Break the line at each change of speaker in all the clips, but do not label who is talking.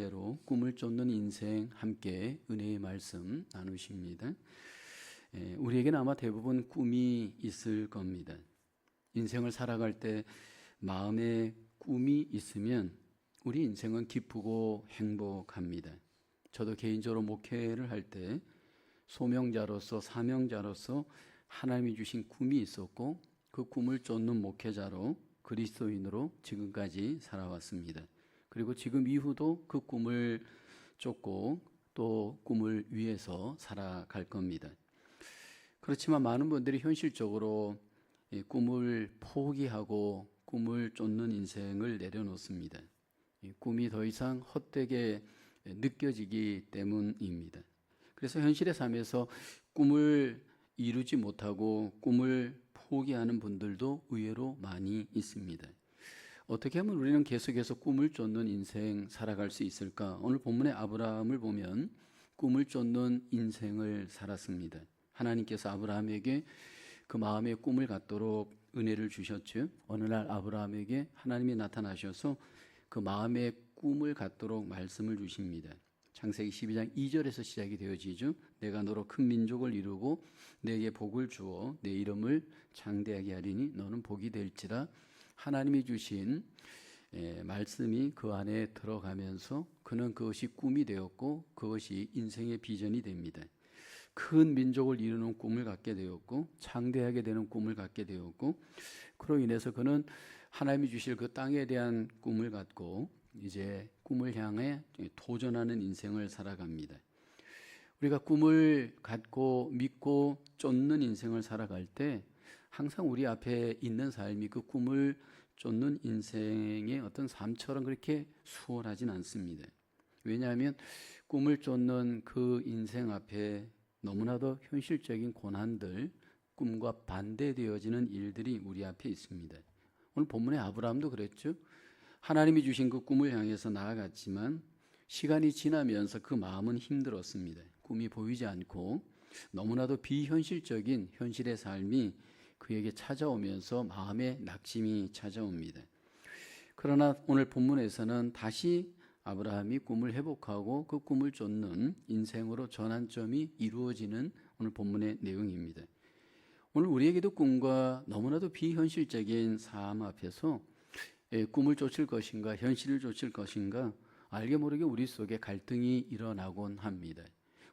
주제로 꿈을 쫓는 인생 함께 은혜의 말씀 나누십니다. 우리에게는 아마 대부분 꿈이 있을 겁니다. 인생을 살아갈 때 마음에 꿈이 있으면 우리 인생은 기쁘고 행복합니다. 저도 개인적으로 목회를 할 때 소명자로서 사명자로서 하나님이 주신 꿈이 있었고 그 꿈을 쫓는 목회자로 그리스도인으로 지금까지 살아왔습니다. 그리고 지금 이후도 그 꿈을 쫓고 또 꿈을 위해서 살아갈 겁니다. 그렇지만 많은 분들이 현실적으로 꿈을 포기하고 꿈을 쫓는 인생을 내려놓습니다. 꿈이 더 이상 헛되게 느껴지기 때문입니다. 그래서 현실의 삶에서 꿈을 이루지 못하고 꿈을 포기하는 분들도 의외로 많이 있습니다. 어떻게 하면 우리는 계속해서 꿈을 쫓는 인생 살아갈 수 있을까? 오늘 본문의 아브라함을 보면 꿈을 쫓는 인생을 살았습니다. 하나님께서 아브라함에게 그 마음의 꿈을 갖도록 은혜를 주셨죠. 어느 날 아브라함에게 하나님이 나타나셔서 그 마음의 꿈을 갖도록 말씀을 주십니다. 창세기 12장 2절에서 시작이 되어지죠. 내가 너로 큰 민족을 이루고 내게 복을 주어 내 이름을 장대하게 하리니 너는 복이 될지라. 하나님이 주신 말씀이 그 안에 들어가면서 그는 그것이 꿈이 되었고 그것이 인생의 비전이 됩니다. 큰 민족을 이루는 꿈을 갖게 되었고 장대하게 되는 꿈을 갖게 되었고 그로 인해서 그는 하나님이 주실 그 땅에 대한 꿈을 갖고 이제 꿈을 향해 도전하는 인생을 살아갑니다. 우리가 꿈을 갖고 믿고 쫓는 인생을 살아갈 때 항상 우리 앞에 있는 삶이 그 꿈을 쫓는 인생의 어떤 삶처럼 그렇게 수월하진 않습니다. 왜냐하면 꿈을 쫓는 그 인생 앞에 너무나도 현실적인 고난들, 꿈과 반대되어지는 일들이 우리 앞에 있습니다. 오늘 본문의 아브라함도 그랬죠. 하나님이 주신 그 꿈을 향해서 나아갔지만 시간이 지나면서 그 마음은 힘들었습니다. 꿈이 보이지 않고 너무나도 비현실적인 현실의 삶이 그에게 찾아오면서 마음의 낙심이 찾아옵니다. 그러나 오늘 본문에서는 다시 아브라함이 꿈을 회복하고 그 꿈을 쫓는 인생으로 전환점이 이루어지는 오늘 본문의 내용입니다. 오늘 우리에게도 꿈과 너무나도 비현실적인 삶 앞에서 꿈을 쫓을 것인가 현실을 쫓을 것인가 알게 모르게 우리 속에 갈등이 일어나곤 합니다.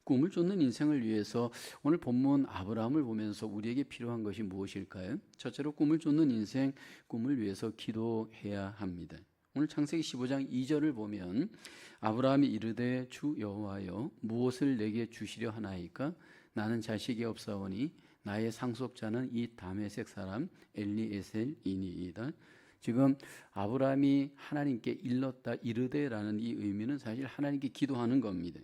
꿈을 쫓는 인생을 위해서 오늘 본문 아브라함을 보면서 우리에게 필요한 것이 무엇일까요? 첫째로 꿈을 쫓는 인생, 꿈을 위해서 기도해야 합니다. 오늘 창세기 15장 2절을 보면 아브라함이 이르되 주 여호와여 무엇을 내게 주시려 하나이까? 나는 자식이 없사오니 나의 상속자는 이 다메섹 사람 엘리에셀이니이다. 지금 아브라함이 하나님께 일렀다 이르되라는 이 의미는 사실 하나님께 기도하는 겁니다.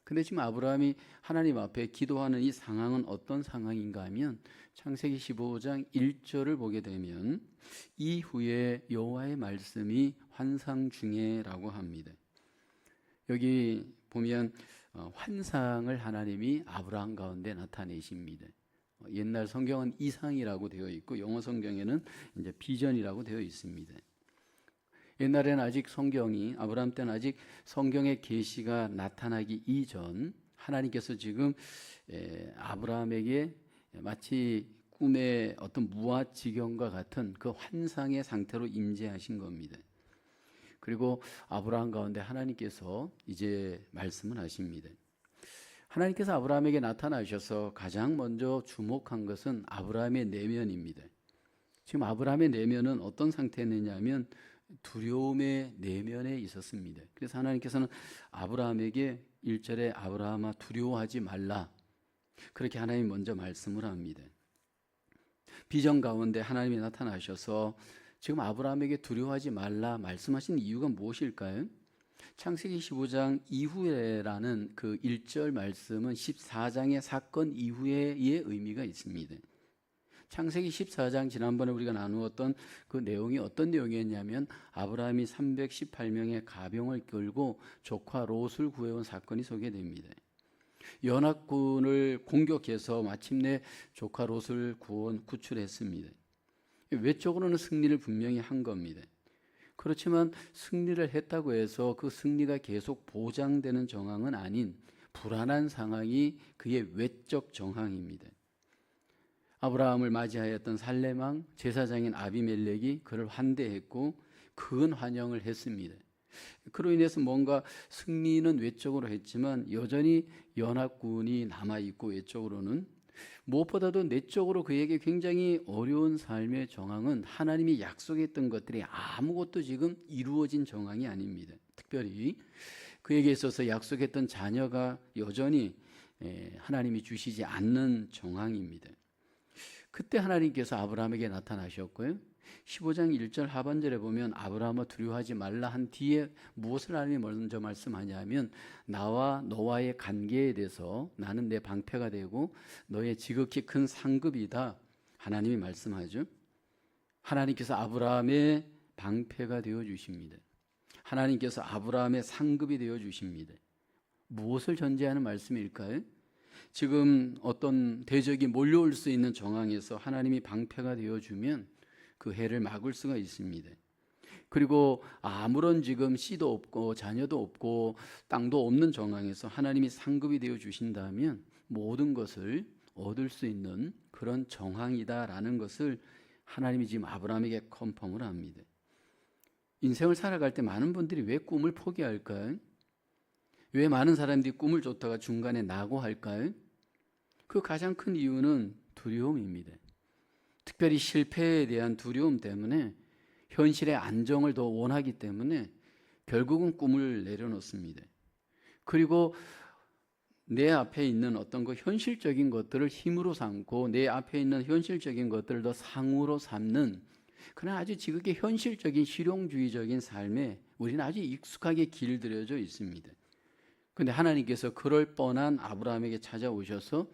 근데 지금 아브라함이 하나님 앞에 기도하는 이 상황은 어떤 상황인가 하면 창세기 15장 1절을 보게 되면 이후에 여호와의 말씀이 환상 중에라고 합니다. 여기 보면 환상을 하나님이 아브라함 가운데 나타내십니다. 옛날 성경은 이상이라고 되어 있고 영어 성경에는 이제 비전이라고 되어 있습니다. 옛날에는 아직 성경이 아브라함 때는 아직 성경의 계시가 나타나기 이전 하나님께서 지금 아브라함에게 마치 꿈의 어떤 무아지경과 같은 그 환상의 상태로 임재하신 겁니다. 그리고 아브라함 가운데 하나님께서 이제 말씀을 하십니다. 하나님께서 아브라함에게 나타나셔서 가장 먼저 주목한 것은 아브라함의 내면입니다. 지금 아브라함의 내면은 어떤 상태였느냐면 두려움의 내면에 있었습니다. 그래서 하나님께서는 아브라함에게 1절에 아브라함아 두려워하지 말라 그렇게 하나님이 먼저 말씀을 합니다. 비전 가운데 하나님이 나타나셔서 지금 아브라함에게 두려워하지 말라 말씀하신 이유가 무엇일까요? 창세기 15장 이후에라는 그 1절 말씀은 14장의 사건 이후에의 의미가 있습니다. 창세기 14장 지난번에 우리가 나누었던 그 내용이 어떤 내용이었냐면 아브라함이 318명의 가병을 끌고 조카 롯을 구해온 사건이 소개됩니다. 연합군을 공격해서 마침내 조카 롯을 구출했습니다. 외적으로는 승리를 분명히 한 겁니다. 그렇지만 승리를 했다고 해서 그 승리가 계속 보장되는 정황은 아닌 불안한 상황이 그의 외적 정황입니다. 아브라함을 맞이하였던 살레망 제사장인 아비멜렉이 그를 환대했고 큰 환영을 했습니다. 그로 인해서 뭔가 승리는 외적으로 했지만 여전히 연합군이 남아있고 외적으로는 무엇보다도 내적으로 그에게 굉장히 어려운 삶의 정황은 하나님이 약속했던 것들이 아무것도 지금 이루어진 정황이 아닙니다. 특별히 그에게 있어서 약속했던 자녀가 여전히 하나님이 주시지 않는 정황입니다. 그때 하나님께서 아브라함에게 나타나셨고요. 15장 1절 하반절에 보면 아브라함아 두려워하지 말라 한 뒤에 무엇을 하나님이 먼저 말씀하냐면 나와 너와의 관계에 대해서 나는 내 방패가 되고 너의 지극히 큰 상급이다 하나님이 말씀하죠. 하나님께서 아브라함의 방패가 되어 주십니다. 하나님께서 아브라함의 상급이 되어 주십니다. 무엇을 전제하는 말씀일까요? 지금 어떤 대적이 몰려올 수 있는 정황에서 하나님이 방패가 되어주면 그 해를 막을 수가 있습니다. 그리고 아무런 지금 씨도 없고 자녀도 없고 땅도 없는 정황에서 하나님이 상급이 되어주신다면 모든 것을 얻을 수 있는 그런 정황이다라는 것을 하나님이 지금 아브라함에게 컨펌을 합니다. 인생을 살아갈 때 많은 분들이 왜 꿈을 포기할까요? 왜 많은 사람들이 꿈을 쫓다가 중간에 낙오할까요? 그 가장 큰 이유는 두려움입니다. 특별히 실패에 대한 두려움 때문에 현실의 안정을 더 원하기 때문에 결국은 꿈을 내려놓습니다. 그리고 내 앞에 있는 어떤 그 현실적인 것들을 힘으로 삼고 내 앞에 있는 현실적인 것들을 더 상으로 삼는 그런 아주 지극히 현실적인 실용주의적인 삶에 우리는 아주 익숙하게 길들여져 있습니다. 그런데 하나님께서 그럴 뻔한 아브라함에게 찾아오셔서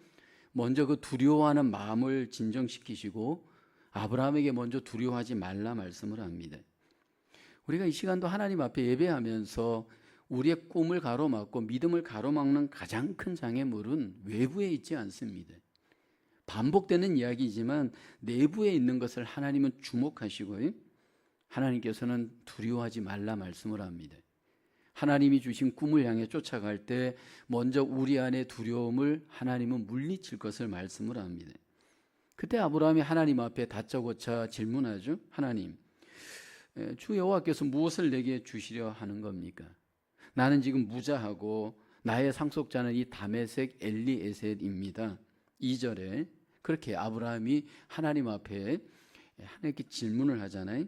먼저 그 두려워하는 마음을 진정시키시고 아브라함에게 먼저 두려워하지 말라 말씀을 합니다. 우리가 이 시간도 하나님 앞에 예배하면서 우리의 꿈을 가로막고 믿음을 가로막는 가장 큰 장애물은 외부에 있지 않습니다. 반복되는 이야기지만 내부에 있는 것을 하나님은 주목하시고요. 하나님께서는 두려워하지 말라 말씀을 합니다. 하나님이 주신 꿈을 향해 쫓아갈 때 먼저 우리 안에 두려움을 하나님은 물리칠 것을 말씀을 합니다. 그때 아브라함이 하나님 앞에 다짜고짜 질문하죠. 하나님, 주 여호와께서 무엇을 내게 주시려 하는 겁니까? 나는 지금 무자하고 나의 상속자는 이 다메섹 엘리에셀입니다. 2절에 그렇게 아브라함이 하나님 앞에 하나님께 질문을 하잖아요.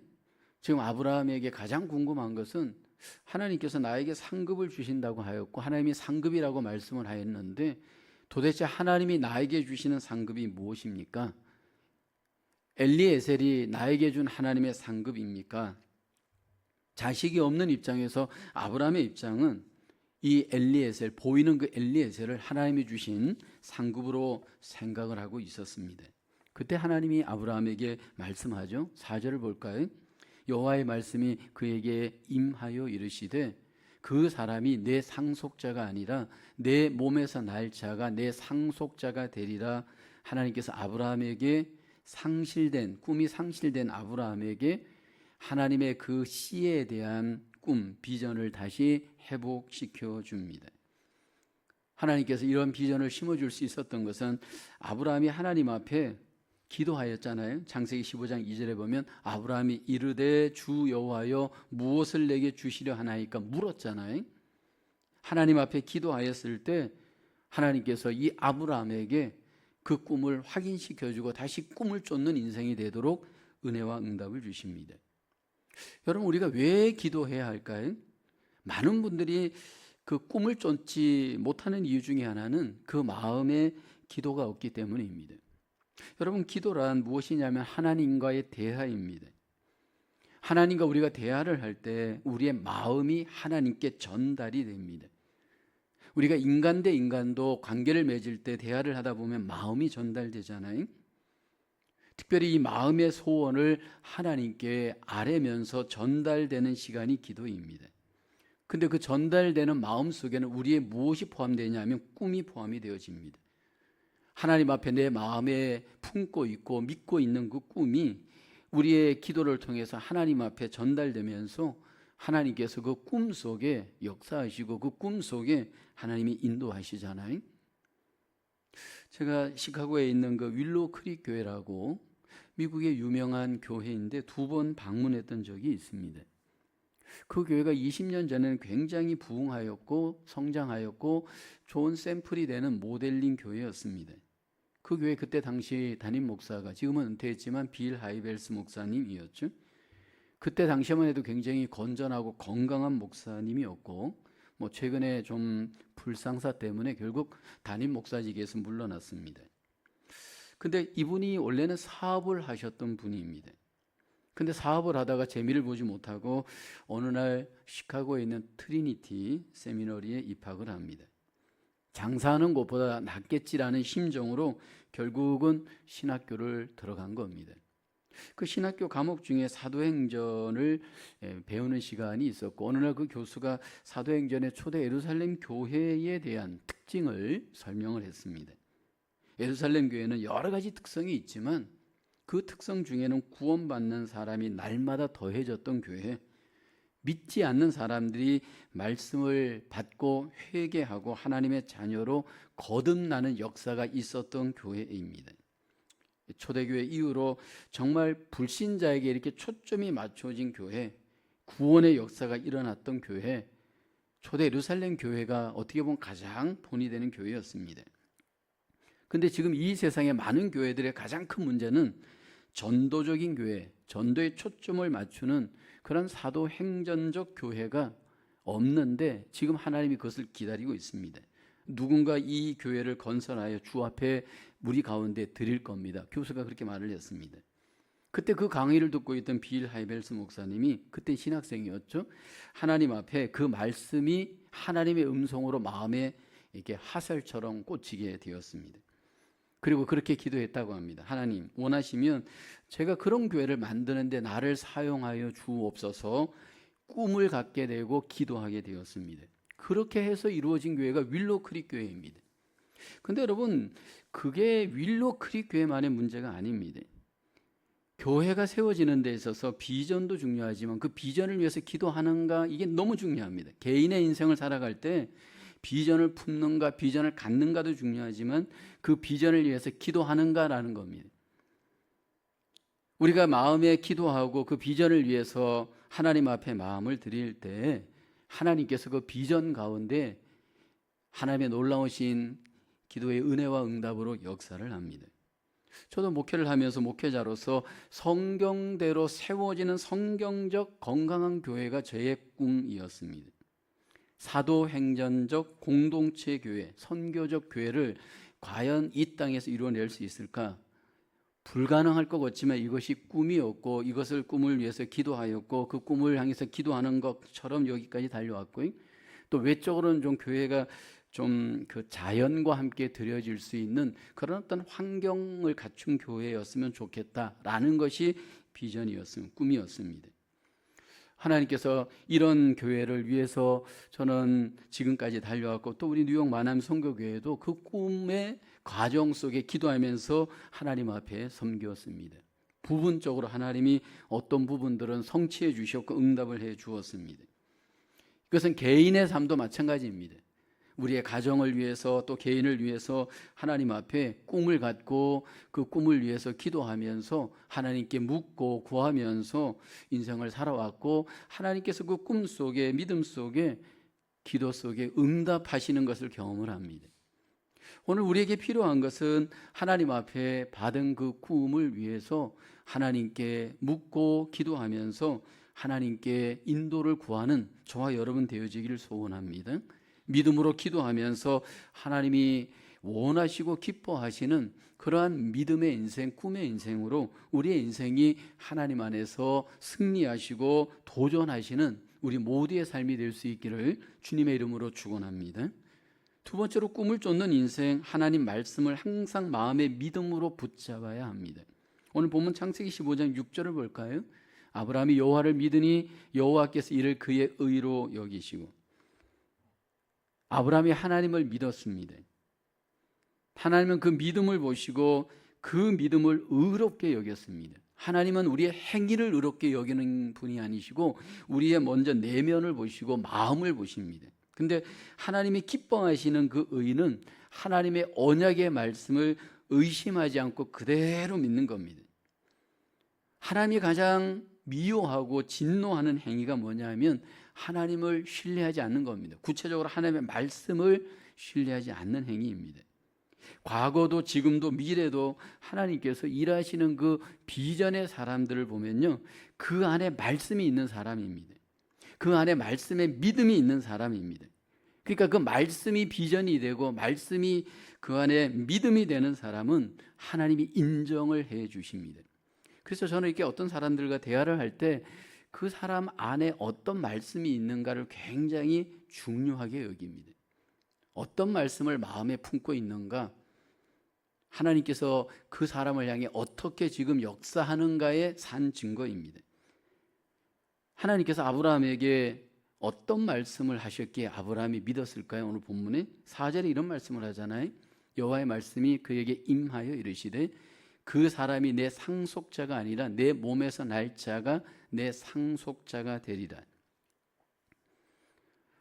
지금 아브라함에게 가장 궁금한 것은 하나님께서 나에게 상급을 주신다고 하였고 하나님이 상급이라고 말씀을 하였는데 도대체 하나님이 나에게 주시는 상급이 무엇입니까? 엘리에셀이 나에게 준 하나님의 상급입니까? 자식이 없는 입장에서 아브라함의 입장은 이 엘리에셀, 보이는 그 엘리에셀을 하나님이 주신 상급으로 생각을 하고 있었습니다. 그때 하나님이 아브라함에게 말씀하죠. 4절을 볼까요? 여호와의 말씀이 그에게 임하여 이르시되 그 사람이 내 상속자가 아니라 내 몸에서 날 자가 내 상속자가 되리라. 하나님께서 아브라함에게 꿈이 상실된 아브라함에게 하나님의 그 씨에 대한 꿈, 비전을 다시 회복시켜 줍니다. 하나님께서 이런 비전을 심어줄 수 있었던 것은 아브라함이 하나님 앞에 기도하였잖아요. 창세기 15장 2절에 보면 아브라함이 이르되 주 여호와여 무엇을 내게 주시려 하나이까 물었잖아요. 하나님 앞에 기도하였을 때 하나님께서 이 아브라함에게 그 꿈을 확인시켜주고 다시 꿈을 쫓는 인생이 되도록 은혜와 응답을 주십니다. 여러분, 우리가 왜 기도해야 할까요? 많은 분들이 그 꿈을 쫓지 못하는 이유 중에 하나는 그 마음에 기도가 없기 때문입니다. 여러분, 기도란 무엇이냐면 하나님과의 대화입니다. 하나님과 우리가 대화를 할 때 우리의 마음이 하나님께 전달이 됩니다. 우리가 인간 대 인간도 관계를 맺을 때 대화를 하다 보면 마음이 전달되잖아요. 특별히 이 마음의 소원을 하나님께 아뢰면서 전달되는 시간이 기도입니다. 근데 그 전달되는 마음 속에는 우리의 무엇이 포함되냐면 꿈이 포함이 되어집니다. 하나님 앞에 내 마음에 품고 있고 믿고 있는 그 꿈이 우리의 기도를 통해서 하나님 앞에 전달되면서 하나님께서 그 꿈 속에 역사하시고 그 꿈 속에 하나님이 인도하시잖아요. 제가 시카고에 있는 그 윌로우 크릭 교회라고 미국의 유명한 교회인데 2번 방문했던 적이 있습니다. 그 교회가 20년 전에는 굉장히 부흥하였고 성장하였고 좋은 샘플이 되는 모델링 교회였습니다. 그 교회 그때 당시 담임 목사가 지금은 은퇴했지만 빌 하이벨스 목사님이었죠. 그때 당시만 해도 굉장히 건전하고 건강한 목사님이었고 뭐 최근에 좀 불상사 때문에 결국 담임 목사직에서 물러났습니다. 근데 이분이 원래는 사업을 하셨던 분입니다. 근데 사업을 하다가 재미를 보지 못하고 어느 날 시카고에 있는 트리니티 세미너리에 입학을 합니다. 장사하는 것보다 낫겠지라는 심정으로 결국은 신학교를 들어간 겁니다. 그 신학교 과목 중에 사도행전을 배우는 시간이 있었고 어느 날 그 교수가 사도행전의 초대 예루살렘 교회에 대한 특징을 설명을 했습니다. 예루살렘 교회는 여러 가지 특성이 있지만 그 특성 중에는 구원받는 사람이 날마다 더해졌던 교회, 믿지 않는 사람들이 말씀을 받고 회개하고 하나님의 자녀로 거듭나는 역사가 있었던 교회입니다. 초대교회 이후로 정말 불신자에게 이렇게 초점이 맞춰진 교회, 구원의 역사가 일어났던 교회, 초대 예루살렘 교회가 어떻게 보면 가장 본이 되는 교회였습니다. 근데 지금 이 세상의 많은 교회들의 가장 큰 문제는 전도적인 교회, 전도에 초점을 맞추는 그런 사도행전적 교회가 없는데 지금 하나님이 그것을 기다리고 있습니다. 누군가 이 교회를 건설하여 주 앞에 우리 가운데 드릴 겁니다. 교수가 그렇게 말을 했습니다. 그때 그 강의를 듣고 있던 빌 하이벨스 목사님이 그때 신학생이었죠. 하나님 앞에 그 말씀이 하나님의 음성으로 마음에 이렇게 화살처럼 꽂히게 되었습니다. 그리고 그렇게 기도했다고 합니다. 하나님, 원하시면 제가 그런 교회를 만드는데 나를 사용하여 주옵소서. 꿈을 갖게 되고 기도하게 되었습니다. 그렇게 해서 이루어진 교회가 윌로우 크릭 교회입니다. 근데 여러분, 그게 윌로우 크릭 교회만의 문제가 아닙니다. 교회가 세워지는 데 있어서 비전도 중요하지만 그 비전을 위해서 기도하는가, 이게 너무 중요합니다. 개인의 인생을 살아갈 때 비전을 품는가 비전을 갖는가도 중요하지만 그 비전을 위해서 기도하는가라는 겁니다. 우리가 마음에 기도하고 그 비전을 위해서 하나님 앞에 마음을 드릴 때 하나님께서 그 비전 가운데 하나님의 놀라우신 기도의 은혜와 응답으로 역사를 합니다. 저도 목회를 하면서 목회자로서 성경대로 세워지는 성경적 건강한 교회가 저의 꿈이었습니다. 사도행전적 공동체 교회, 선교적 교회를 과연 이 땅에서 이루어낼 수 있을까? 불가능할 것 같지만 이것이 꿈이었고 이것을 꿈을 위해서 기도하였고 그 꿈을 향해서 기도하는 것처럼 여기까지 달려왔고 또 외적으로는 좀 교회가 좀 그 자연과 함께 드려질 수 있는 그런 어떤 환경을 갖춘 교회였으면 좋겠다라는 것이 비전이었습니다. 꿈이었습니다. 하나님께서 이런 교회를 위해서 저는 지금까지 달려왔고 또 우리 뉴욕 만남 선교교회도 그 꿈의 과정 속에 기도하면서 하나님 앞에 섬겼습니다. 부분적으로 하나님이 어떤 부분들은 성취해 주셨고 응답을 해 주었습니다. 이것은 개인의 삶도 마찬가지입니다. 우리의 가정을 위해서 또 개인을 위해서 하나님 앞에 꿈을 갖고 그 꿈을 위해서 기도하면서 하나님께 묻고 구하면서 인생을 살아왔고 하나님께서 그 꿈 속에 믿음 속에 기도 속에 응답하시는 것을 경험을 합니다. 오늘 우리에게 필요한 것은 하나님 앞에 받은 그 꿈을 위해서 하나님께 묻고 기도하면서 하나님께 인도를 구하는 저와 여러분 되어지기를 소원합니다. 믿음으로 기도하면서 하나님이 원하시고 기뻐하시는 그러한 믿음의 인생, 꿈의 인생으로 우리의 인생이 하나님 안에서 승리하시고 도전하시는 우리 모두의 삶이 될 수 있기를 주님의 이름으로 축원합니다. 두 번째로 꿈을 쫓는 인생, 하나님 말씀을 항상 마음의 믿음으로 붙잡아야 합니다. 오늘 본문 창세기 15장 6절을 볼까요? 아브라함이 여호와를 믿으니 여호와께서 이를 그의 의로 여기시고 아브라함이 하나님을 믿었습니다. 하나님은 그 믿음을 보시고 그 믿음을 의롭게 여겼습니다. 하나님은 우리의 행위를 의롭게 여기는 분이 아니시고 우리의 먼저 내면을 보시고 마음을 보십니다. 근데 하나님이 기뻐하시는 그 의는 하나님의 언약의 말씀을 의심하지 않고 그대로 믿는 겁니다. 하나님이 가장 미워하고 진노하는 행위가 뭐냐면 하나님을 신뢰하지 않는 겁니다. 구체적으로 하나님의 말씀을 신뢰하지 않는 행위입니다. 과거도 지금도 미래도 하나님께서 일하시는 그 비전의 사람들을 보면요, 그 안에 말씀이 있는 사람입니다. 그 안에 말씀에 믿음이 있는 사람입니다. 그러니까 그 말씀이 비전이 되고 말씀이 그 안에 믿음이 되는 사람은 하나님이 인정을 해 주십니다. 그래서 저는 이렇게 어떤 사람들과 대화를 할 때 그 사람 안에 어떤 말씀이 있는가를 굉장히 중요하게 여깁니다. 어떤 말씀을 마음에 품고 있는가, 하나님께서 그 사람을 향해 어떻게 지금 역사하는가의 산 증거입니다. 하나님께서 아브라함에게 어떤 말씀을 하셨기에 아브라함이 믿었을까요? 오늘 본문에 4절에 이런 말씀을 하잖아요. 여호와의 말씀이 그에게 임하여 이르시되 그 사람이 내 상속자가 아니라 내 몸에서 날 자가 내 상속자가 되리라.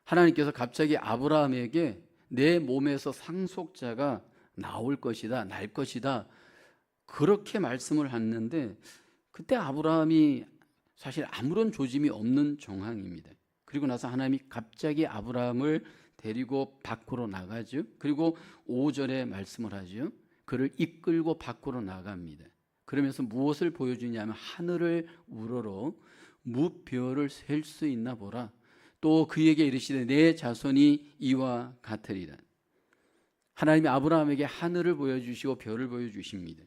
하나님께서 갑자기 아브라함에게 내 몸에서 상속자가 나올 것이다, 날 것이다, 그렇게 말씀을 했는데 그때 아브라함이 사실 아무런 조짐이 없는 정황입니다. 그리고 나서 하나님이 갑자기 아브라함을 데리고 밖으로 나가죠. 그리고 5절에 말씀을 하죠. 그를 이끌고 밖으로 나갑니다. 그러면서 무엇을 보여주냐면 하늘을 우러러 무별을 셀 수 있나 보라. 또 그에게 이르시되 내 자손이 이와 같으리라. 하나님이 아브라함에게 하늘을 보여주시고 별을 보여주십니다.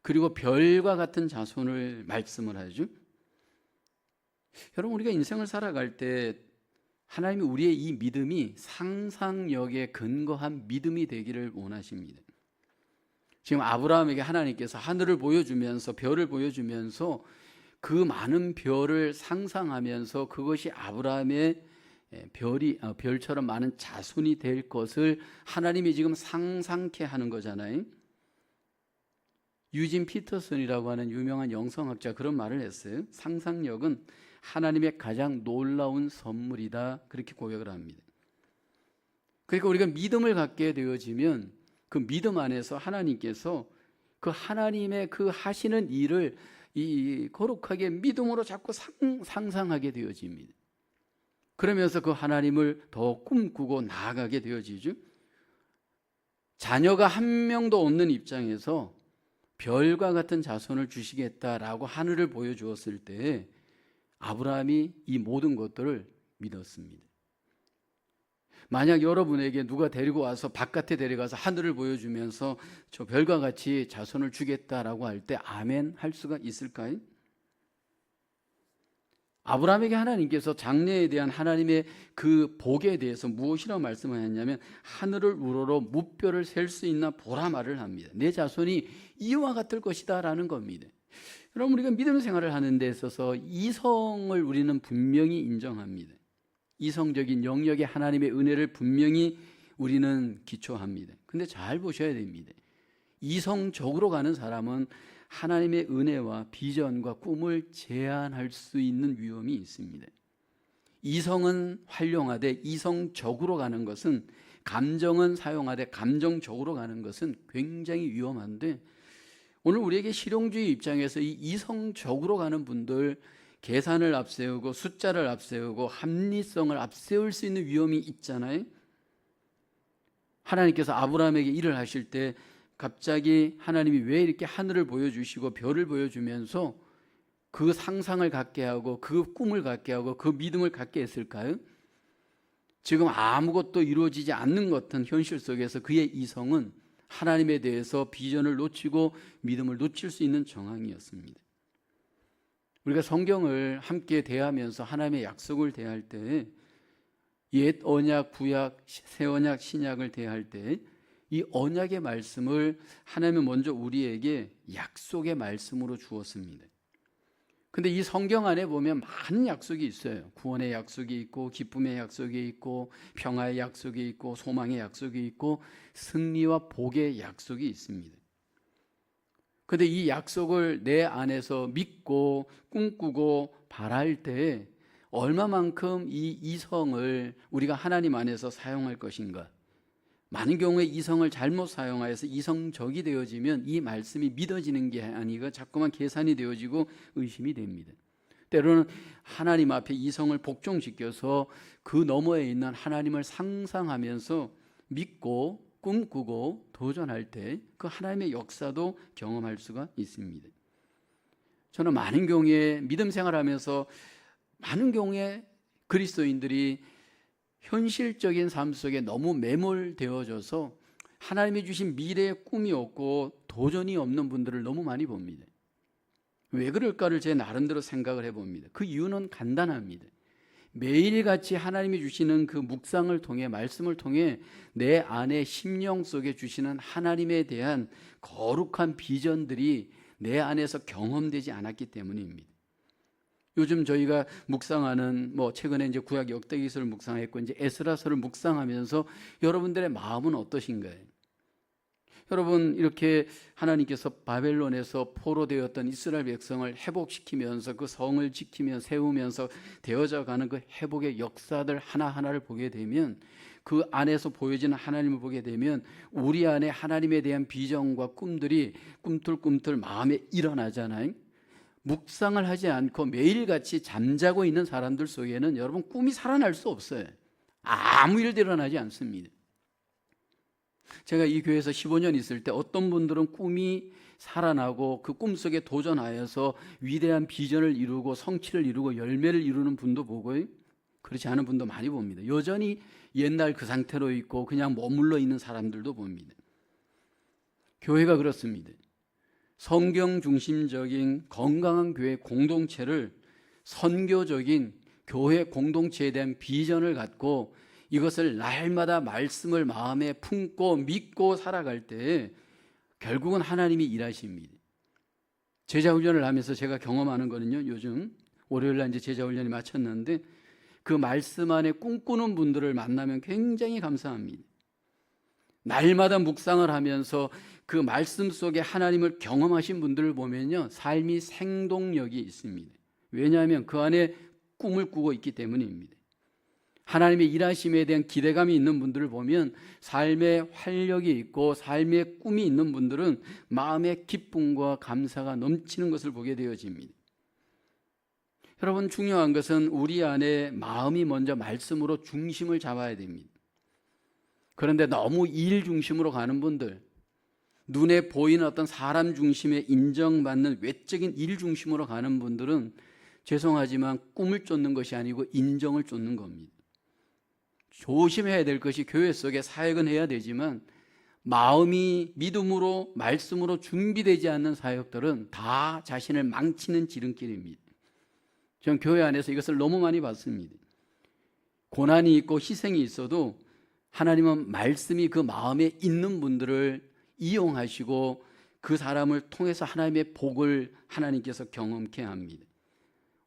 그리고 별과 같은 자손을 말씀을 하죠. 여러분, 우리가 인생을 살아갈 때 하나님이 우리의 이 믿음이 상상력에 근거한 믿음이 되기를 원하십니다. 지금 아브라함에게 하나님께서 하늘을 보여주면서 별을 보여주면서 그 많은 별을 상상하면서 그것이 아브라함의 별처럼 많은 자손이 될 것을 하나님이 지금 상상케 하는 거잖아요. 유진 피터슨이라고 하는 유명한 영성학자 그런 말을 했어요. 상상력은 하나님의 가장 놀라운 선물이다, 그렇게 고백을 합니다. 그러니까 우리가 믿음을 갖게 되어지면 그 믿음 안에서 하나님께서 그 하나님의 그 하시는 일을 이 거룩하게 믿음으로 자꾸 상상하게 되어집니다. 그러면서 그 하나님을 더 꿈꾸고 나아가게 되어지죠. 자녀가 한 명도 없는 입장에서 별과 같은 자손을 주시겠다라고 하늘을 보여주었을 때 아브라함이 이 모든 것들을 믿었습니다. 만약 여러분에게 누가 데리고 와서 바깥에 데려가서 하늘을 보여주면서 저 별과 같이 자손을 주겠다라고 할 때 아멘 할 수가 있을까요? 아브라함에게 하나님께서 장래에 대한 하나님의 그 복에 대해서 무엇이라고 말씀하셨냐면 하늘을 우러러 무별을 셀 수 있나 보라 말을 합니다. 내 자손이 이와 같을 것이다 라는 겁니다. 여러분, 우리가 믿음 생활을 하는 데 있어서 이성을 우리는 분명히 인정합니다. 이성적인 영역의 하나님의 은혜를 분명히 우리는 기초합니다. 근데 잘 보셔야 됩니다. 이성적으로 가는 사람은 하나님의 은혜와 비전과 꿈을 제한할 수 있는 위험이 있습니다. 이성은 활용하되 이성적으로 가는 것은, 감정은 사용하되 감정적으로 가는 것은 굉장히 위험한데, 오늘 우리에게 실용주의 입장에서 이 이성적으로 가는 분들, 계산을 앞세우고 숫자를 앞세우고 합리성을 앞세울 수 있는 위험이 있잖아요. 하나님께서 아브라함에게 일을 하실 때 갑자기 하나님이 왜 이렇게 하늘을 보여주시고 별을 보여주면서 그 상상을 갖게 하고 그 꿈을 갖게 하고 그 믿음을 갖게 했을까요? 지금 아무것도 이루어지지 않는 것 같은 현실 속에서 그의 이성은 하나님에 대해서 비전을 놓치고 믿음을 놓칠 수 있는 정황이었습니다. 우리가 성경을 함께 대하면서 하나님의 약속을 대할 때, 옛 언약, 구약, 새 언약, 신약을 대할 때 이 언약의 말씀을 하나님은 먼저 우리에게 약속의 말씀으로 주었습니다. 근데 이 성경 안에 보면 많은 약속이 있어요. 구원의 약속이 있고, 기쁨의 약속이 있고, 평화의 약속이 있고, 소망의 약속이 있고, 승리와 복의 약속이 있습니다. 근데 이 약속을 내 안에서 믿고 꿈꾸고 바랄 때 얼마만큼 이 이성을 우리가 하나님 안에서 사용할 것인가. 많은 경우에 이성을 잘못 사용하여서 이성적이 되어지면 이 말씀이 믿어지는 게 아니고 자꾸만 계산이 되어지고 의심이 됩니다. 때로는 하나님 앞에 이성을 복종시켜서 그 너머에 있는 하나님을 상상하면서 믿고 꿈꾸고 도전할 때 그 하나님의 역사도 경험할 수가 있습니다. 저는 많은 경우에 믿음 생활하면서 많은 경우에 그리스도인들이 현실적인 삶 속에 너무 매몰되어져서 하나님이 주신 미래의 꿈이 없고 도전이 없는 분들을 너무 많이 봅니다. 왜 그럴까를 제 나름대로 생각을 해봅니다. 그 이유는 간단합니다. 매일같이 하나님이 주시는 그 묵상을 통해, 말씀을 통해 내 안에 심령 속에 주시는 하나님에 대한 거룩한 비전들이 내 안에서 경험되지 않았기 때문입니다. 요즘 저희가 묵상하는 최근에 이제 구약 역대기서를 묵상했고 이제 에스라서를 묵상하면서 여러분들의 마음은 어떠신가요? 여러분, 이렇게 하나님께서 바벨론에서 포로되었던 이스라엘 백성을 회복시키면서 그 성을 지키며 세우면서 되어져 가는 그 회복의 역사들 하나하나를 보게 되면, 그 안에서 보여지는 하나님을 보게 되면 우리 안에 하나님에 대한 비전과 꿈들이 꿈틀꿈틀 마음에 일어나잖아요. 묵상을 하지 않고 매일같이 잠자고 있는 사람들 속에는 여러분 꿈이 살아날 수 없어요. 아무 일도 일어나지 않습니다. 제가 이 교회에서 15년 있을 때 어떤 분들은 꿈이 살아나고 그 꿈속에 도전하여서 위대한 비전을 이루고 성취를 이루고 열매를 이루는 분도 보고요, 그렇지 않은 분도 많이 봅니다. 여전히 옛날 그 상태로 있고 그냥 머물러 있는 사람들도 봅니다. 교회가 그렇습니다. 성경 중심적인 건강한 교회 공동체를, 선교적인 교회 공동체에 대한 비전을 갖고 이것을 날마다 말씀을 마음에 품고 믿고 살아갈 때 결국은 하나님이 일하십니다. 제자훈련을 하면서 제가 경험하는 거는요, 요즘 월요일날 이제 제자훈련이 마쳤는데 그 말씀 안에 꿈꾸는 분들을 만나면 굉장히 감사합니다. 날마다 묵상을 하면서 그 말씀 속에 하나님을 경험하신 분들을 보면요, 삶이 생동력이 있습니다. 왜냐하면 그 안에 꿈을 꾸고 있기 때문입니다. 하나님의 일하심에 대한 기대감이 있는 분들을 보면 삶에 활력이 있고 삶의 꿈이 있는 분들은 마음의 기쁨과 감사가 넘치는 것을 보게 되어집니다. 여러분, 중요한 것은 우리 안에 마음이 먼저 말씀으로 중심을 잡아야 됩니다. 그런데 너무 일 중심으로 가는 분들, 눈에 보이는 어떤 사람 중심에 인정받는 외적인 일 중심으로 가는 분들은 죄송하지만 꿈을 쫓는 것이 아니고 인정을 쫓는 겁니다. 조심해야 될 것이, 교회 속에 사역은 해야 되지만 마음이 믿음으로 말씀으로 준비되지 않는 사역들은 다 자신을 망치는 지름길입니다. 저는 교회 안에서 이것을 너무 많이 봤습니다. 고난이 있고 희생이 있어도 하나님은 말씀이 그 마음에 있는 분들을 이용하시고 그 사람을 통해서 하나님의 복을 하나님께서 경험케 합니다.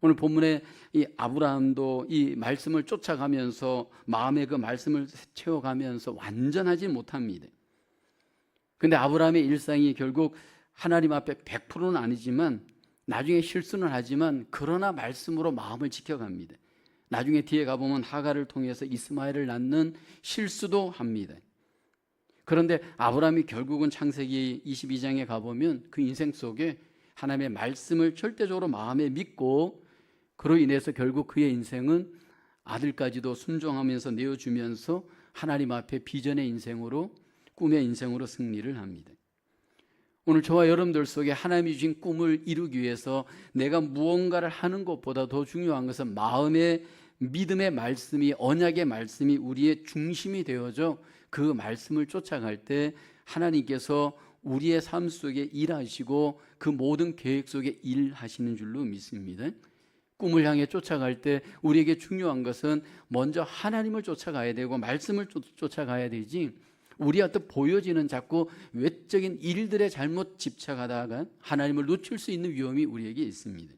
오늘 본문에 이 아브라함도 이 말씀을 쫓아가면서 마음에 그 말씀을 채워가면서 완전하지 못합니다. 그런데 아브라함의 일상이 결국 하나님 앞에 100%는 아니지만 나중에 실수는 하지만 그러나 말씀으로 마음을 지켜갑니다. 나중에 뒤에 가보면 하갈을 통해서 이스마엘을 낳는 실수도 합니다. 그런데 아브라함이 결국은 창세기 22장에 가보면 그 인생 속에 하나님의 말씀을 절대적으로 마음에 믿고 그로 인해서 결국 그의 인생은 아들까지도 순종하면서 내어주면서 하나님 앞에 비전의 인생으로, 꿈의 인생으로 승리를 합니다. 오늘 저와 여러분들 속에 하나님이 주신 꿈을 이루기 위해서 내가 무언가를 하는 것보다 더 중요한 것은 마음의 믿음의 말씀이, 언약의 말씀이 우리의 중심이 되어져 그 말씀을 쫓아갈 때 하나님께서 우리의 삶 속에 일하시고 그 모든 계획 속에 일하시는 줄로 믿습니다. 꿈을 향해 쫓아갈 때 우리에게 중요한 것은 먼저 하나님을 쫓아가야 되고 말씀을 쫓아가야 되지, 우리한테 보여지는 자꾸 외적인 일들에 잘못 집착하다가 하나님을 놓칠 수 있는 위험이 우리에게 있습니다.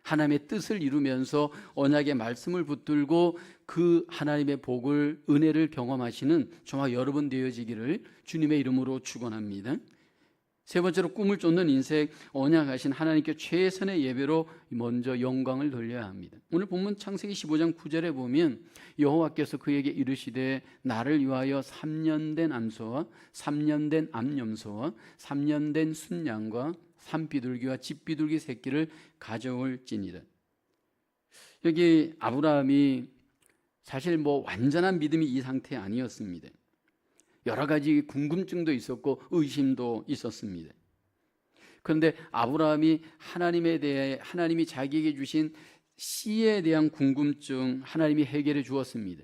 하나님의 뜻을 이루면서 언약의 말씀을 붙들고 그 하나님의 복을, 은혜를 경험하시는 저와 여러분 되어지기를 주님의 이름으로 축원합니다. 세 번째로 꿈을 쫓는 인생, 언약하신 하나님께 최선의 예배로 먼저 영광을 돌려야 합니다. 오늘 본문 창세기 15장 9절에 보면 여호와께서 그에게 이르시되 나를 위하여 3년 된 암소와 3년 된 암염소와 3년 된 순양과 산비둘기와 집비둘기 새끼를 가져올지니라. 여기 아브라함이 사실 완전한 믿음이 이 상태 아니었습니다. 여러 가지 궁금증도 있었고 의심도 있었습니다. 그런데 아브라함이 하나님에 대해, 하나님이 자기에게 주신 씨에 대한 궁금증 하나님이 해결해 주었습니다.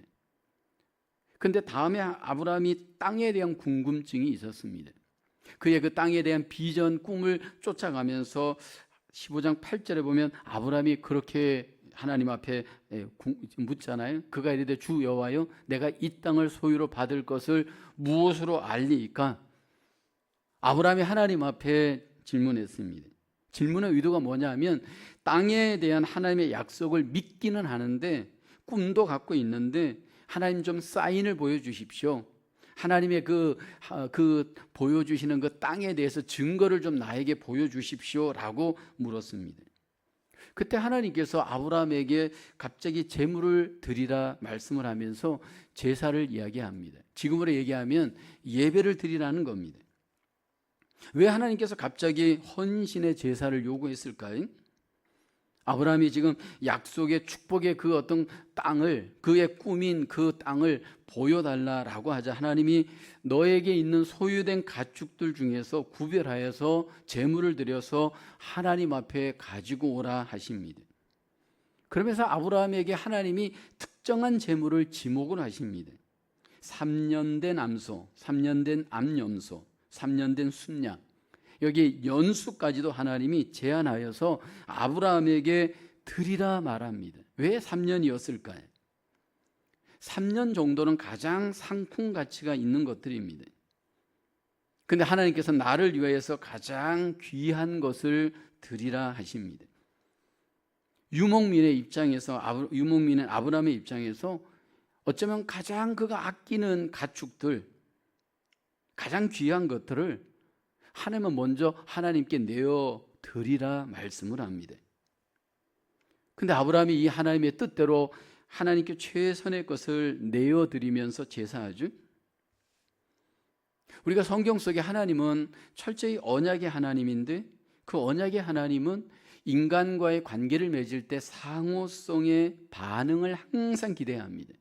그런데 다음에 아브라함이 땅에 대한 궁금증이 있었습니다. 그의 그 땅에 대한 비전, 꿈을 쫓아가면서 15장 8절에 보면 아브라함이 그렇게 하나님 앞에 묻잖아요. 그가 이르되 주 여호와여, 내가 이 땅을 소유로 받을 것을 무엇으로 알리이까? 아브라함이 하나님 앞에 질문했습니다. 질문의 의도가 뭐냐면 땅에 대한 하나님의 약속을 믿기는 하는데, 꿈도 갖고 있는데 하나님 좀 사인을 보여주십시오. 하나님의 그 보여주시는 그 땅에 대해서 증거를 좀 나에게 보여주십시오라고 물었습니다. 그때 하나님께서 아브라함에게 갑자기 제물을 드리라 말씀을 하면서 제사를 이야기합니다. 지금으로 얘기하면 예배를 드리라는 겁니다. 왜 하나님께서 갑자기 헌신의 제사를 요구했을까요? 아브라함이 지금 약속의 축복의 그 어떤 땅을, 그의 꿈인 그 땅을 보여달라라고 하자 하나님이 너에게 있는 소유된 가축들 중에서 구별하여서 제물을 드려서 하나님 앞에 가지고 오라 하십니다. 그러면서 아브라함에게 하나님이 특정한 제물을 지목을 하십니다. 3년 된 암소, 3년 된 암염소, 3년 된 순양, 여기 연수까지도 하나님이 제안하여서 아브라함에게 드리라 말합니다. 왜 3년이었을까요? 3년 정도는 가장 상품 가치가 있는 것들입니다. 그런데 하나님께서 나를 위하여서 가장 귀한 것을 드리라 하십니다. 유목민의 입장에서, 유목민은 아브라함의 입장에서 어쩌면 가장 그가 아끼는 가축들, 가장 귀한 것들을 하나님은 먼저 하나님께 내어 드리라 말씀을 합니다. 근데 아브라함이 이 하나님의 뜻대로 하나님께 최선의 것을 내어 드리면서 제사하죠. 우리가 성경 속에 하나님은 철저히 언약의 하나님인데, 그 언약의 하나님은 인간과의 관계를 맺을 때 상호성의 반응을 항상 기대해야 합니다.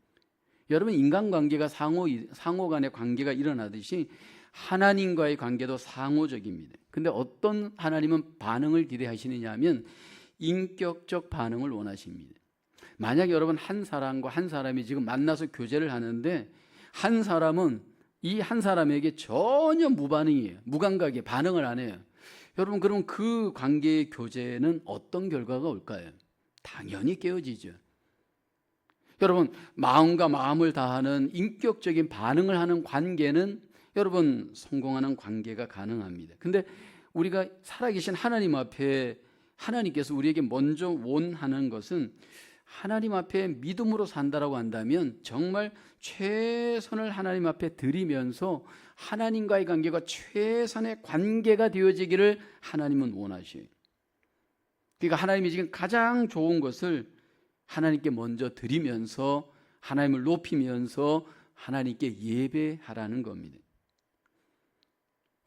여러분, 인간관계가 상호 간의 관계가 일어나듯이 하나님과의 관계도 상호적입니다. 근데 어떤 하나님은 반응을 기대하시느냐 하면 인격적 반응을 원하십니다. 만약 여러분 한 사람과 한 사람이 지금 만나서 교제를 하는데 한 사람은 이 한 사람에게 전혀 무반응이에요. 무감각에 반응을 안 해요. 여러분, 그럼 그 관계의 교제는 어떤 결과가 올까요? 당연히 깨어지죠. 여러분, 마음과 마음을 다하는 인격적인 반응을 하는 관계는 여러분 성공하는 관계가 가능합니다. 근데 우리가 살아계신 하나님 앞에 하나님께서 우리에게 먼저 원하는 것은 하나님 앞에 믿음으로 산다라고 한다면 정말 최선을 하나님 앞에 드리면서 하나님과의 관계가 최선의 관계가 되어지기를 하나님은 원하셔요. 그러니까 하나님이 지금 가장 좋은 것을 하나님께 먼저 드리면서 하나님을 높이면서 하나님께 예배하라는 겁니다.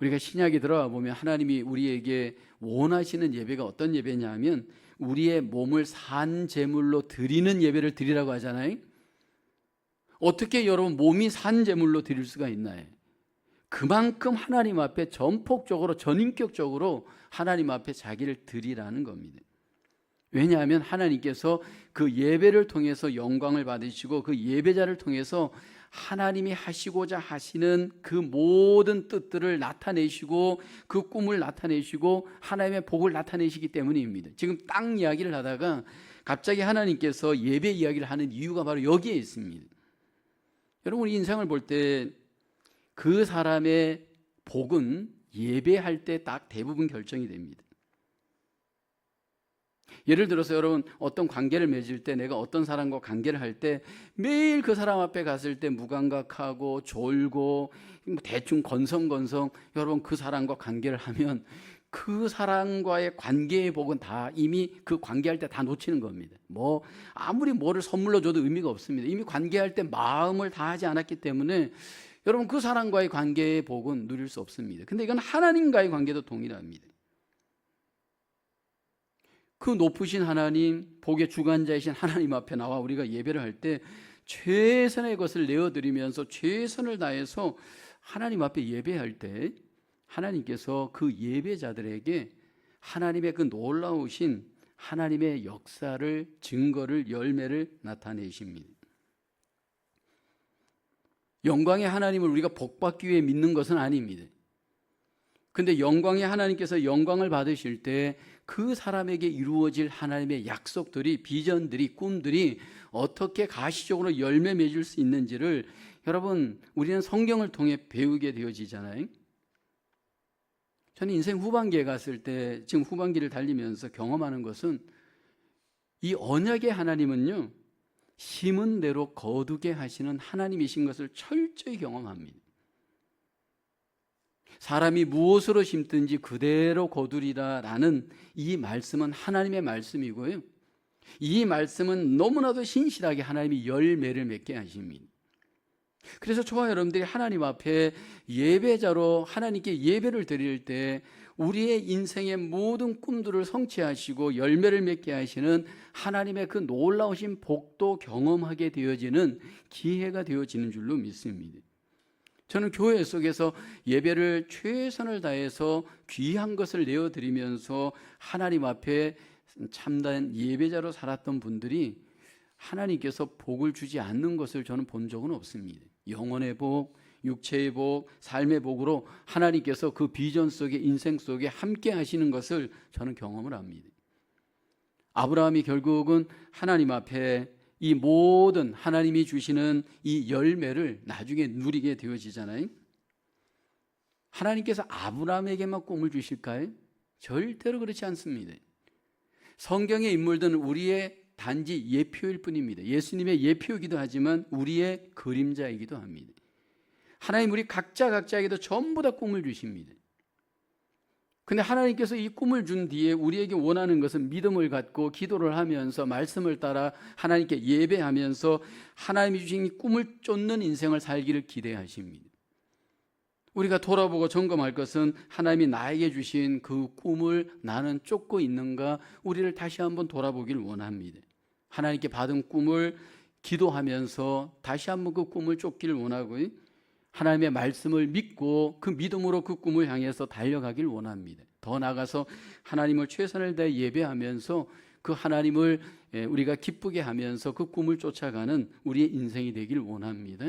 우리가 신약에 들어가 보면 하나님이 우리에게 원하시는 예배가 어떤 예배냐 하면 우리의 몸을 산 제물로 드리는 예배를 드리라고 하잖아요. 어떻게 여러분 몸이 산 제물로 드릴 수가 있나요? 그만큼 하나님 앞에 전폭적으로 전인격적으로 하나님 앞에 자기를 드리라는 겁니다. 왜냐하면 하나님께서 그 예배를 통해서 영광을 받으시고 그 예배자를 통해서 하나님이 하시고자 하시는 그 모든 뜻들을 나타내시고 그 꿈을 나타내시고 하나님의 복을 나타내시기 때문입니다. 지금 땅 이야기를 하다가 갑자기 하나님께서 예배 이야기를 하는 이유가 바로 여기에 있습니다. 여러분, 인생을 볼 때 그 사람의 복은 예배할 때 딱 대부분 결정이 됩니다. 예를 들어서 여러분 어떤 관계를 맺을 때, 내가 어떤 사람과 관계를 할 때 매일 그 사람 앞에 갔을 때 무감각하고 졸고 대충 건성건성 여러분 그 사람과 관계를 하면 그 사람과의 관계의 복은 다 이미 그 관계할 때 다 놓치는 겁니다. 뭐 아무리 뭐를 선물로 줘도 의미가 없습니다. 이미 관계할 때 마음을 다하지 않았기 때문에 여러분 그 사람과의 관계의 복은 누릴 수 없습니다. 근데 이건 하나님과의 관계도 동일합니다. 그 높으신 하나님, 복의 주관자이신 하나님 앞에 나와 우리가 예배를 할 때 최선의 것을 내어드리면서 최선을 다해서 하나님 앞에 예배할 때 하나님께서 그 예배자들에게 하나님의 그 놀라우신 하나님의 역사를, 증거를, 열매를 나타내십니다. 영광의 하나님을 우리가 복받기 위해 믿는 것은 아닙니다. 근데 영광의 하나님께서 영광을 받으실 때 그 사람에게 이루어질 하나님의 약속들이, 비전들이, 꿈들이 어떻게 가시적으로 열매 맺을 수 있는지를 여러분 우리는 성경을 통해 배우게 되어지잖아요. 저는 인생 후반기에 갔을 때, 지금 후반기를 달리면서 경험하는 것은 이 언약의 하나님은요, 심은 대로 거두게 하시는 하나님이신 것을 철저히 경험합니다. 사람이 무엇으로 심든지 그대로 거두리라라는 이 말씀은 하나님의 말씀이고요, 이 말씀은 너무나도 신실하게 하나님이 열매를 맺게 하십니다. 그래서 저와 여러분들이 하나님 앞에 예배자로 하나님께 예배를 드릴 때 우리의 인생의 모든 꿈들을 성취하시고 열매를 맺게 하시는 하나님의 그 놀라우신 복도 경험하게 되어지는 기회가 되어지는 줄로 믿습니다. 저는 교회 속에서 예배를 최선을 다해서 귀한 것을 내어드리면서 하나님 앞에 참된 예배자로 살았던 분들이 하나님께서 복을 주지 않는 것을 저는 본 적은 없습니다. 영혼의 복, 육체의 복, 삶의 복으로 하나님께서 그 비전 속에, 인생 속에 함께 하시는 것을 저는 경험을 합니다. 아브라함이 결국은 하나님 앞에 이 모든 하나님이 주시는 이 열매를 나중에 누리게 되어지잖아요. 하나님께서 아브라함에게만 꿈을 주실까요? 절대로 그렇지 않습니다. 성경의 인물들은 우리의 단지 예표일 뿐입니다. 예수님의 예표이기도 하지만 우리의 그림자이기도 합니다. 하나님 우리 각자에게도 전부 다 꿈을 주십니다. 근데 하나님께서 이 꿈을 준 뒤에 우리에게 원하는 것은 믿음을 갖고 기도를 하면서 말씀을 따라 하나님께 예배하면서 하나님이 주신 이 꿈을 쫓는 인생을 살기를 기대하십니다. 우리가 돌아보고 점검할 것은 하나님이 나에게 주신 그 꿈을 나는 쫓고 있는가, 우리를 다시 한번 돌아보길 원합니다. 하나님께 받은 꿈을 기도하면서 다시 한번 그 꿈을 쫓기를 원하고요, 하나님의 말씀을 믿고 그 믿음으로 그 꿈을 향해서 달려가길 원합니다. 더 나아가서 하나님을 최선을 다해 예배하면서 그 하나님을 우리가 기쁘게 하면서 그 꿈을 쫓아가는 우리의 인생이 되길 원합니다.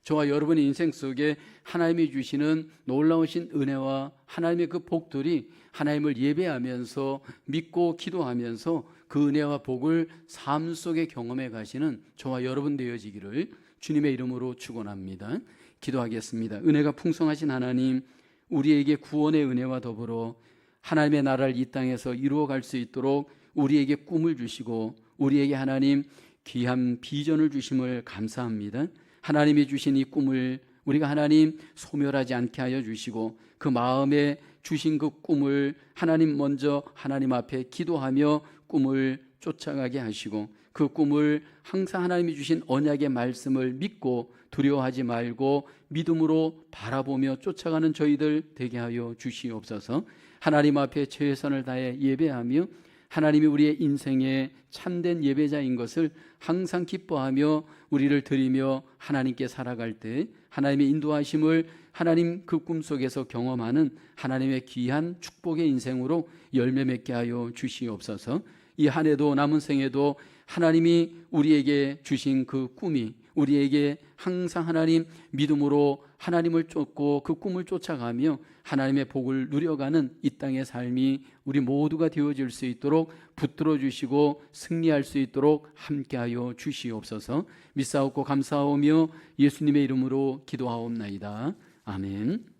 저와 여러분의 인생 속에 하나님이 주시는 놀라우신 은혜와 하나님의 그 복들이 하나님을 예배하면서 믿고 기도하면서 그 은혜와 복을 삶 속에 경험해 가시는 저와 여러분 되어지기를 주님의 이름으로 축원합니다. 기도하겠습니다. 은혜가 풍성하신 하나님, 우리에게 구원의 은혜와 더불어 하나님의 나라를 이 땅에서 이루어갈 수 있도록 우리에게 꿈을 주시고 우리에게 하나님 귀한 비전을 주심을 감사합니다. 하나님이 주신 이 꿈을 우리가 하나님 소멸하지 않게 하여 주시고 그 마음에 주신 그 꿈을 하나님 먼저 하나님 앞에 기도하며 꿈을 쫓아가게 하시고 그 꿈을 항상 하나님이 주신 언약의 말씀을 믿고 두려워하지 말고 믿음으로 바라보며 쫓아가는 저희들 되게 하여 주시옵소서. 하나님 앞에 최선을 다해 예배하며 하나님이 우리의 인생의 참된 예배자인 것을 항상 기뻐하며 우리를 드리며 하나님께 살아갈 때 하나님의 인도하심을 하나님 그 꿈속에서 경험하는 하나님의 귀한 축복의 인생으로 열매 맺게 하여 주시옵소서. 이 한 해도 남은 생에도 하나님이 우리에게 주신 그 꿈이 우리에게 항상 하나님 믿음으로 하나님을 쫓고 그 꿈을 쫓아가며 하나님의 복을 누려가는 이 땅의 삶이 우리 모두가 되어질 수 있도록 붙들어 주시고 승리할 수 있도록 함께하여 주시옵소서. 믿사옵고 감사하오며 예수님의 이름으로 기도하옵나이다. 아멘.